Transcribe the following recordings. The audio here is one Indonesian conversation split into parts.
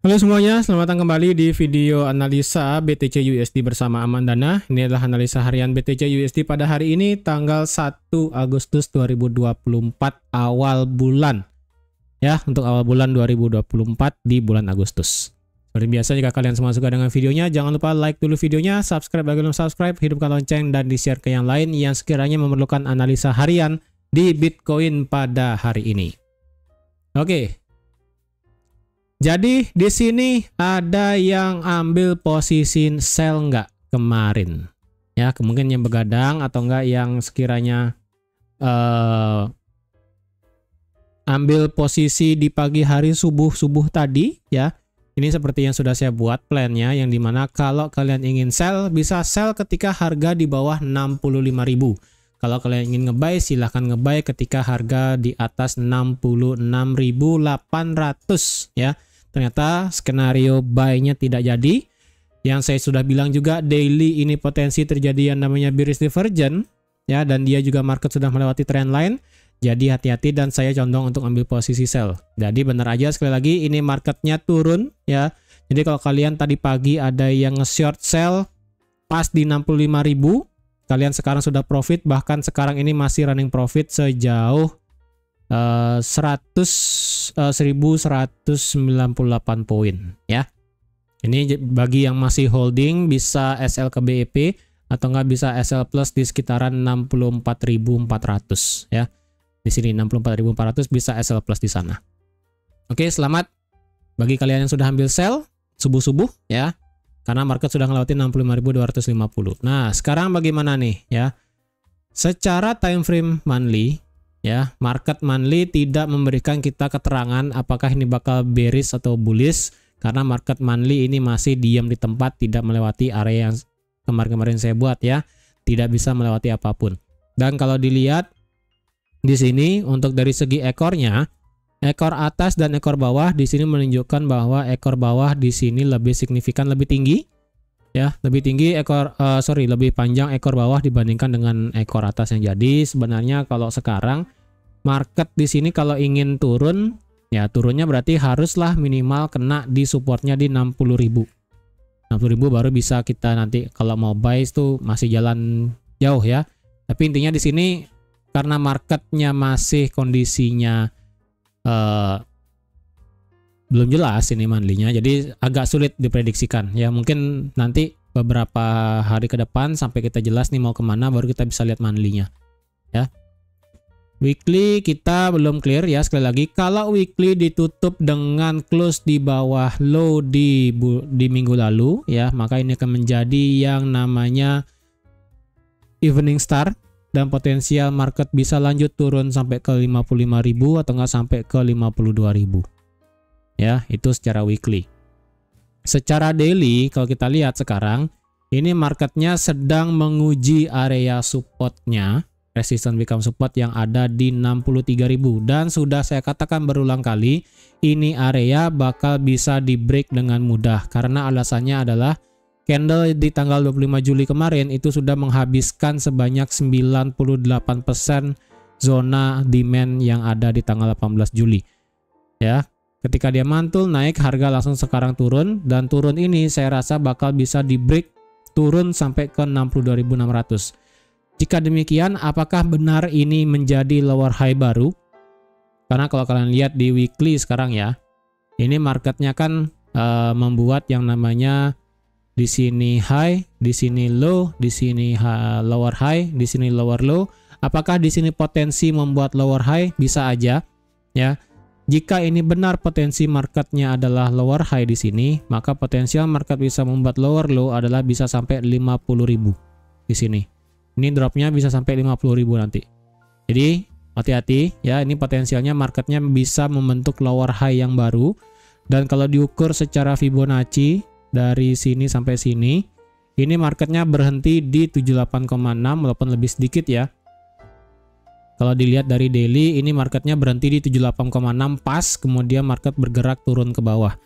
Halo semuanya, selamat datang kembali di video analisa BTC USD bersama Amandana. Ini adalah analisa harian BTC USD pada hari ini tanggal 1 Agustus 2024 awal bulan. Ya, untuk awal bulan 2024 di bulan Agustus. Seperti biasa, jika kalian semua suka dengan videonya, jangan lupa like dulu videonya, subscribe bagi belum subscribe, hidupkan lonceng, dan di-share ke yang lain yang sekiranya memerlukan analisa harian di Bitcoin pada hari ini. Oke. Jadi di sini ada yang ambil posisi sell nggak kemarin? Ya, kemungkinan yang begadang atau enggak yang sekiranya ambil posisi di pagi hari subuh tadi ya. Ini seperti yang sudah saya buat plannya, yang dimana kalau kalian ingin sell, bisa sell ketika harga di bawah 65.000. Kalau kalian ingin ngebuy, silahkan ngebuy ketika harga di atas 66.800 ya. Ternyata skenario buy-nya tidak jadi. Yang saya sudah bilang juga, daily ini potensi terjadi yang namanya bearish divergence ya, dan dia juga market sudah melewati trend line. Jadi hati-hati dan saya condong untuk ambil posisi sell. Jadi benar aja, sekali lagi ini marketnya turun ya. Jadi kalau kalian tadi pagi ada yang nge-short sell pas di 65.000, kalian sekarang sudah profit, bahkan sekarang ini masih running profit sejauh 1198 poin ya. Ini bagi yang masih holding bisa SL ke BEP atau nggak bisa SL plus di sekitaran 64.400 ya. Di sini 64.400 bisa SL plus di sana. Oke, selamat bagi kalian yang sudah ambil sell subuh-subuh ya. Karena market sudah ngelewatin 65.250. Nah, sekarang bagaimana nih ya? Secara time frame monthly ya, market monthly tidak memberikan kita keterangan apakah ini bakal bearish atau bullish, karena market monthly ini masih diam di tempat, tidak melewati area yang kemarin-kemarin saya buat ya, tidak bisa melewati apapun. Dan kalau dilihat di sini untuk dari segi ekornya, ekor atas dan ekor bawah di sini menunjukkan bahwa ekor bawah di sini lebih signifikan, lebih tinggi ya, lebih tinggi lebih panjang ekor bawah dibandingkan dengan ekor atas. Yang jadi sebenarnya kalau sekarang market di sini kalau ingin turun ya, turunnya berarti haruslah minimal kena di supportnya di 60.000. 60.000 baru bisa kita nanti kalau mau buy itu masih jalan jauh ya. Tapi intinya di sini karena marketnya masih kondisinya belum jelas ini monthly-nya, jadi agak sulit diprediksikan ya. Mungkin nanti beberapa hari ke depan sampai kita jelas nih mau kemana, baru kita bisa lihat monthly-nya ya. Weekly kita belum clear ya. Sekali lagi, kalau weekly ditutup dengan close di bawah low di minggu lalu ya, maka ini akan menjadi yang namanya evening star, dan potensial market bisa lanjut turun sampai ke 55.000 atau enggak sampai ke 52.000 ya. Itu secara weekly. Secara daily kalau kita lihat sekarang ini marketnya sedang menguji area supportnya, resistance become support yang ada di 63.000, dan sudah saya katakan berulang kali ini area bakal bisa di break dengan mudah, karena alasannya adalah candle di tanggal 25 Juli kemarin itu sudah menghabiskan sebanyak 98% zona demand yang ada di tanggal 18 Juli ya. Ketika dia mantul naik, harga langsung sekarang turun, dan turun ini saya rasa bakal bisa di break turun sampai ke 62.600. Jika demikian, apakah benar ini menjadi lower high baru? Karena kalau kalian lihat di weekly sekarang ya, ini marketnya kan membuat yang namanya di sini high, di sini low, di sini lower high, di sini lower low. Apakah di sini potensi membuat lower high? Bisa aja ya. Jika ini benar potensi marketnya adalah lower high di sini, maka potensial market bisa membuat lower low adalah bisa sampai 50.000 di sini. Ini dropnya bisa sampai 50.000 nanti. Jadi hati-hati ya, ini potensialnya marketnya bisa membentuk lower high yang baru. Dan kalau diukur secara Fibonacci dari sini sampai sini, ini marketnya berhenti di 78,6 walaupun lebih sedikit ya. Kalau dilihat dari daily, ini marketnya berhenti di 78,6 pas, kemudian market bergerak turun ke bawah.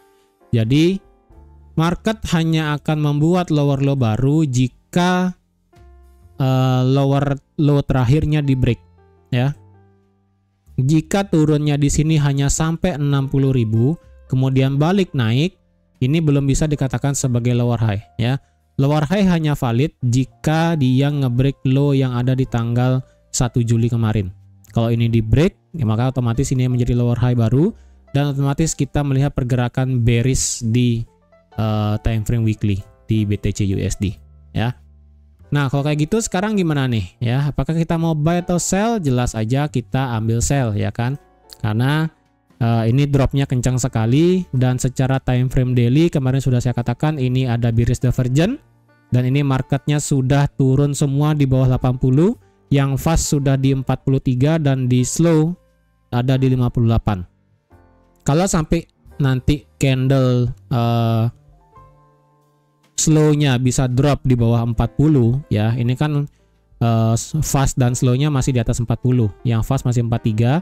Jadi market hanya akan membuat lower low baru jika lower low terakhirnya di break ya. Jika turunnya di sini hanya sampai 60.000, kemudian balik naik, ini belum bisa dikatakan sebagai lower high ya. Lower high hanya valid jika dia ngebreak low yang ada di tanggal 1 Juli kemarin. Kalau ini di break, ya maka otomatis ini menjadi lower high baru dan otomatis kita melihat pergerakan bearish di time frame weekly di BTC USD ya. Nah, kalau kayak gitu sekarang gimana nih ya? Apakah kita mau buy atau sell? Jelas aja kita ambil sell ya kan. Karena ini dropnya kencang sekali dan secara time frame daily kemarin sudah saya katakan ini ada bearish divergence dan ini marketnya sudah turun semua di bawah 80, yang fast sudah di 43 dan di slow ada di 58. Kalau sampai nanti candle slow-nya bisa drop di bawah 40 ya, ini kan fast dan slow-nya masih di atas 40, yang fast masih 43.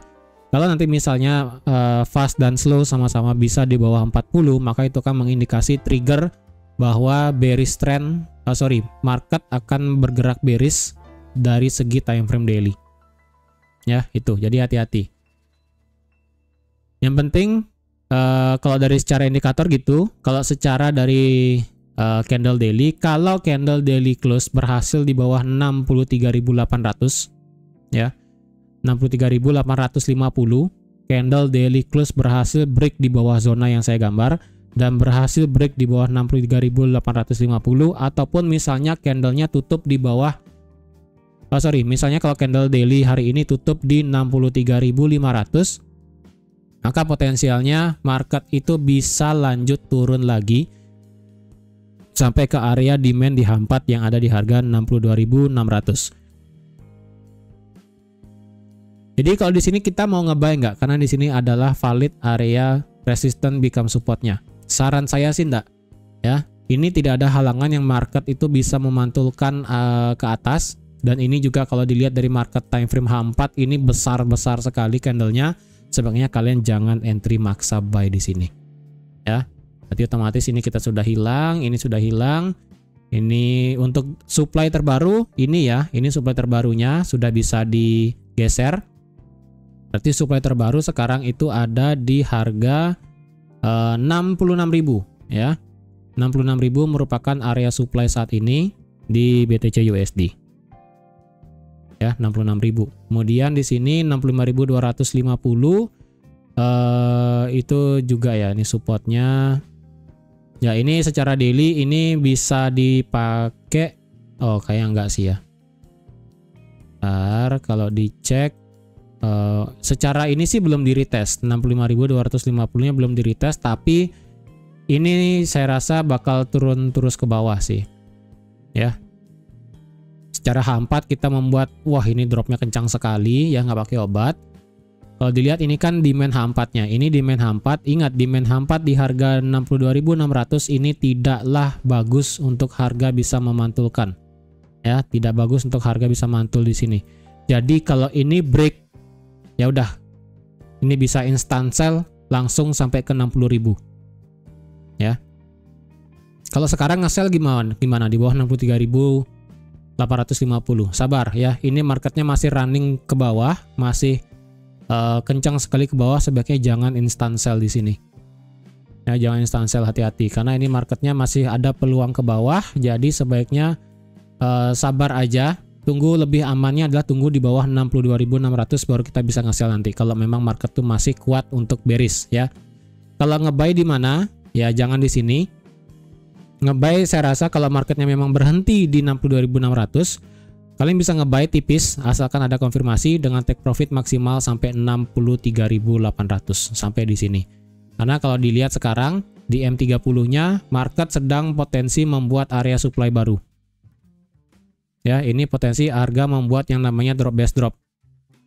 Kalau nanti misalnya fast dan slow sama-sama bisa di bawah 40, maka itu akan mengindikasi trigger bahwa bearish trend, market akan bergerak bearish dari segi time frame daily. Ya, itu. Jadi hati-hati. Yang penting kalau dari secara indikator gitu, kalau secara dari candle daily, kalau candle daily close berhasil di bawah 63.800 ya. 63.850, candle daily close berhasil break di bawah zona yang saya gambar dan berhasil break di bawah 63.850, ataupun misalnya candlenya tutup di bawah misalnya kalau candle daily hari ini tutup di 63.500, maka potensialnya market itu bisa lanjut turun lagi sampai ke area demand di H4 yang ada di harga 62.600. Jadi kalau di sini kita mau nge-buy nggak? Karena di sini adalah valid area resistance become supportnya. Saran saya sih enggak. Ya, ini tidak ada halangan yang market itu bisa memantulkan ke atas. Dan ini juga kalau dilihat dari market time frame H4 ini besar-besar sekali candlenya. Sebaiknya kalian jangan entry maksa buy di sini. Ya, berarti otomatis ini kita sudah hilang, ini sudah hilang. Ini untuk supply terbaru ini ya, ini supply terbarunya sudah bisa digeser. Berarti supply terbaru sekarang itu ada di harga 66.000 ya. 66.000 merupakan area supply saat ini di BTC USD. Ya, 66.000. Kemudian di sini 65.250 itu juga ya, ini supportnya. Ya, ini secara daily ini bisa dipakai. Oh, kayak enggak sih ya. Kalau dicek secara ini sih belum di retest, 65.250-nya belum di retest, tapi ini saya rasa bakal turun terus ke bawah sih ya. Secara H4 kita membuat, wah ini dropnya kencang sekali ya, nggak pakai obat. Kalau dilihat ini kan demand H4 nya, ini demand H4, ingat demand H4 di harga 62.600 ini tidaklah bagus untuk harga bisa memantulkan ya, tidak bagus untuk harga bisa mantul di sini. Jadi kalau ini break, ya udah, ini bisa instant sell langsung sampai ke 60.000 ya. Kalau sekarang nge-sell gimana di bawah 63.850, sabar ya, ini marketnya masih running ke bawah, masih kencang sekali ke bawah. Sebaiknya jangan instant sell di sini ya, jangan instant sell, hati-hati karena ini marketnya masih ada peluang ke bawah. Jadi sebaiknya sabar aja. Tunggu, lebih amannya adalah tunggu di bawah 62.600 baru kita bisa nge-sell nanti kalau memang market tuh masih kuat untuk bearish ya. Kalau nge-buy di mana? Ya jangan di sini. Nge-buy saya rasa kalau marketnya memang berhenti di 62.600, kalian bisa nge-buy tipis asalkan ada konfirmasi dengan take profit maksimal sampai 63.800 sampai di sini. Karena kalau dilihat sekarang di M30-nya market sedang potensi membuat area supply baru. Ya, ini potensi harga membuat yang namanya drop base drop.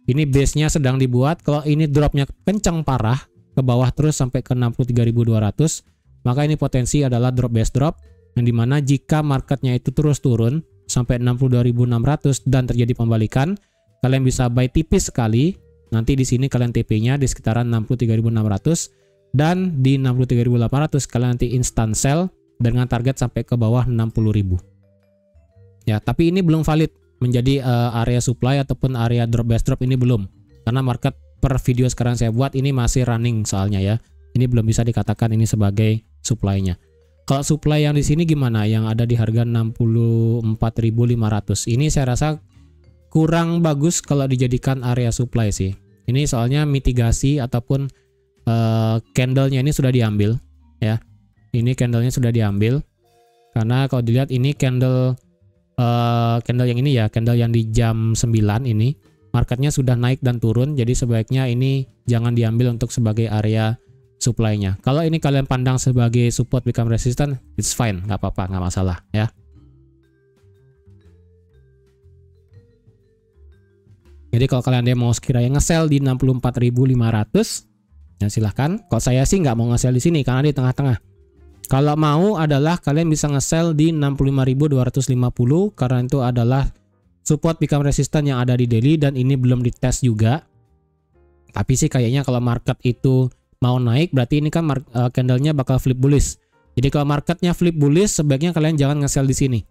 Ini base-nya sedang dibuat. Kalau ini dropnya kencang parah ke bawah terus sampai ke 63.200, maka ini potensi adalah drop base drop, yang dimana jika marketnya itu terus turun sampai 62.600 dan terjadi pembalikan, kalian bisa buy tipis sekali. Nanti di sini kalian TP-nya di sekitaran 63.600 dan di 63.800 kalian nanti instant sell dengan target sampai ke bawah 60.000. Ya, tapi ini belum valid menjadi area supply ataupun area drop base drop, ini belum. Karena market per video sekarang saya buat ini masih running soalnya ya. Ini belum bisa dikatakan ini sebagai supply-nya. Kalau supply yang di sini gimana? Yang ada di harga 64.500. Ini saya rasa kurang bagus kalau dijadikan area supply sih. Ini soalnya mitigasi ataupun candle-nya ini sudah diambil ya. Ini candle-nya sudah diambil. Karena kalau dilihat ini candle yang ini ya, candle yang di jam 9 ini marketnya sudah naik dan turun, jadi sebaiknya ini jangan diambil untuk sebagai area supply-nya. Kalau ini kalian pandang sebagai support become resistant, it's fine, nggak apa-apa, nggak masalah ya. Jadi kalau kalian ada mau sekiranya nge-sell di 64.500, ya silahkan. Kalau saya sih nggak mau nge-sell di sini karena di tengah-tengah. Kalau mau adalah kalian bisa nge-sell di 65.250 karena itu adalah support become resistant yang ada di daily dan ini belum dites juga. Tapi sih kayaknya kalau market itu mau naik berarti ini kan candlenya bakal flip bullish. Jadi kalau marketnya flip bullish sebaiknya kalian jangan nge-sell di sini.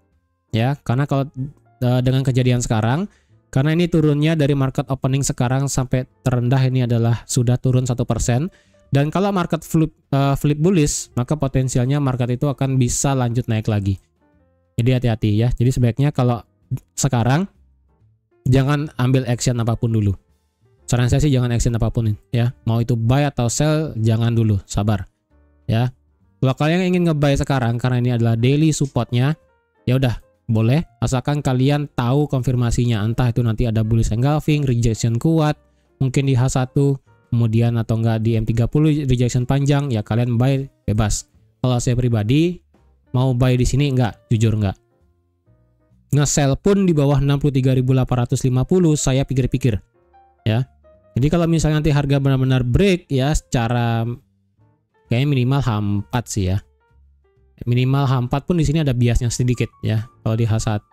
Ya, karena kalau dengan kejadian sekarang, karena ini turunnya dari market opening sekarang sampai terendah ini adalah sudah turun 1%. Dan kalau market flip bullish, maka potensialnya market itu akan bisa lanjut naik lagi. Jadi hati-hati ya. Jadi sebaiknya kalau sekarang jangan ambil action apapun dulu. Saran saya sih jangan action apapun ya. Mau itu buy atau sell jangan dulu, sabar. Ya. Kalau kalian ingin nge-buy sekarang karena ini adalah daily supportnya, ya udah boleh, asalkan kalian tahu konfirmasinya, entah itu nanti ada bullish engulfing, rejection kuat, mungkin di H1, kemudian atau enggak di M30 rejection panjang, ya kalian buy bebas. Kalau saya pribadi mau buy di sini enggak, jujur enggak. Nge-sell pun di bawah 63.850 saya pikir-pikir ya. Jadi kalau misalnya nanti harga benar-benar break ya secara kayaknya minimal H4 sih ya. Minimal H4 pun di sini ada biasnya sedikit ya. Kalau di H1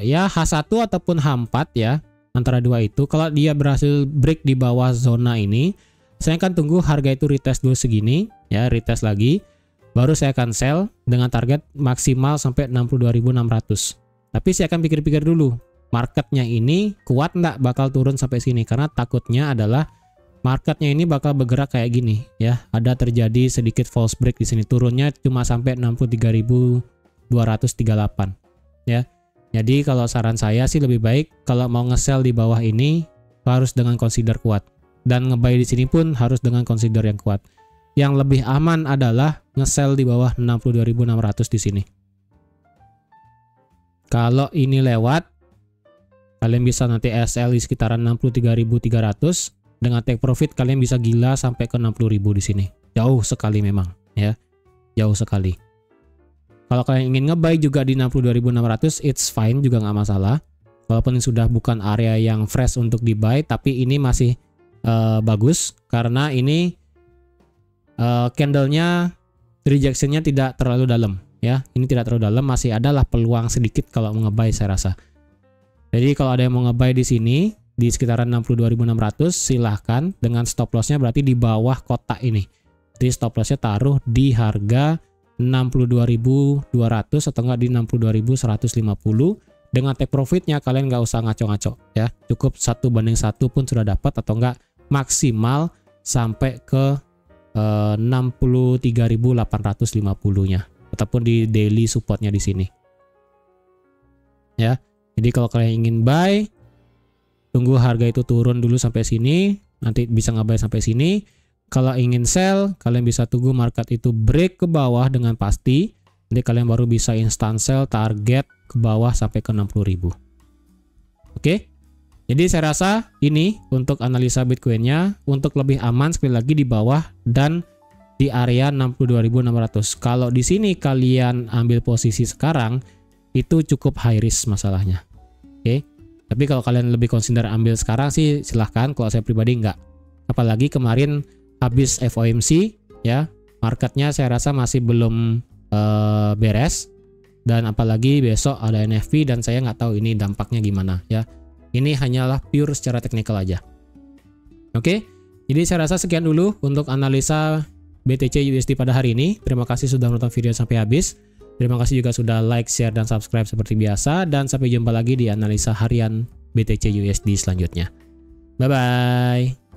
ya H1 ataupun H4 ya, antara dua itu kalau dia berhasil break di bawah zona ini, saya akan tunggu harga itu retest dulu segini ya, retest lagi baru saya akan sell dengan target maksimal sampai 62.600. Tapi saya akan pikir-pikir dulu, marketnya ini kuat nggak bakal turun sampai sini, karena takutnya adalah marketnya ini bakal bergerak kayak gini ya, ada terjadi sedikit false break di sini, turunnya cuma sampai 63.238 ya. Jadi kalau saran saya sih lebih baik kalau mau nge-sell di bawah ini harus dengan consider kuat, dan nge-buy di sini pun harus dengan consider yang kuat. Yang lebih aman adalah nge-sell di bawah 62.600 di sini. Kalau ini lewat, kalian bisa nanti SL di sekitaran 63.300. Dengan take profit kalian bisa gila sampai ke 60.000 di sini. Jauh sekali memang ya. Jauh sekali. Kalau kalian ingin nge-buy juga di 62.600, it's fine juga nggak masalah. Walaupun ini sudah bukan area yang fresh untuk di-buy, tapi ini masih bagus karena ini candlenya rejectionnya tidak terlalu dalam ya. Ini tidak terlalu dalam, masih adalah peluang sedikit kalau mau nge-buy saya rasa. Jadi kalau ada yang mau nge-buy di sini di sekitaran 62.600 silahkan, dengan stop lossnya berarti di bawah kotak ini. Jadi stop lossnya taruh di harga 62.200 atau enggak di 62.150. Dengan take profitnya kalian nggak usah ngaco-ngaco ya, cukup 1:1 pun sudah dapat, atau enggak maksimal sampai ke 63.850-nya ataupun di daily supportnya di sini ya. Jadi kalau kalian ingin buy, tunggu harga itu turun dulu sampai sini, nanti bisa nge-buy sampai sini. Kalau ingin sell, kalian bisa tunggu market itu break ke bawah dengan pasti, nanti kalian baru bisa instant sell target ke bawah sampai ke 60.000. Oke, jadi saya rasa ini untuk analisa Bitcoin-nya untuk lebih aman, sekali lagi di bawah dan di area 62.600. Kalau di sini kalian ambil posisi sekarang, itu cukup high risk masalahnya. Oke. Tapi kalau kalian lebih consider ambil sekarang sih silahkan, kalau saya pribadi enggak. Apalagi kemarin habis FOMC ya, marketnya saya rasa masih belum beres, dan apalagi besok ada NFP dan saya nggak tahu ini dampaknya gimana ya. Ini hanyalah pure secara teknikal aja. Oke, jadi saya rasa sekian dulu untuk analisa BTC USD pada hari ini. Terima kasih sudah menonton video sampai habis. Terima kasih juga sudah like, share, dan subscribe seperti biasa. Dan sampai jumpa lagi di analisa harian BTC USD selanjutnya. Bye-bye.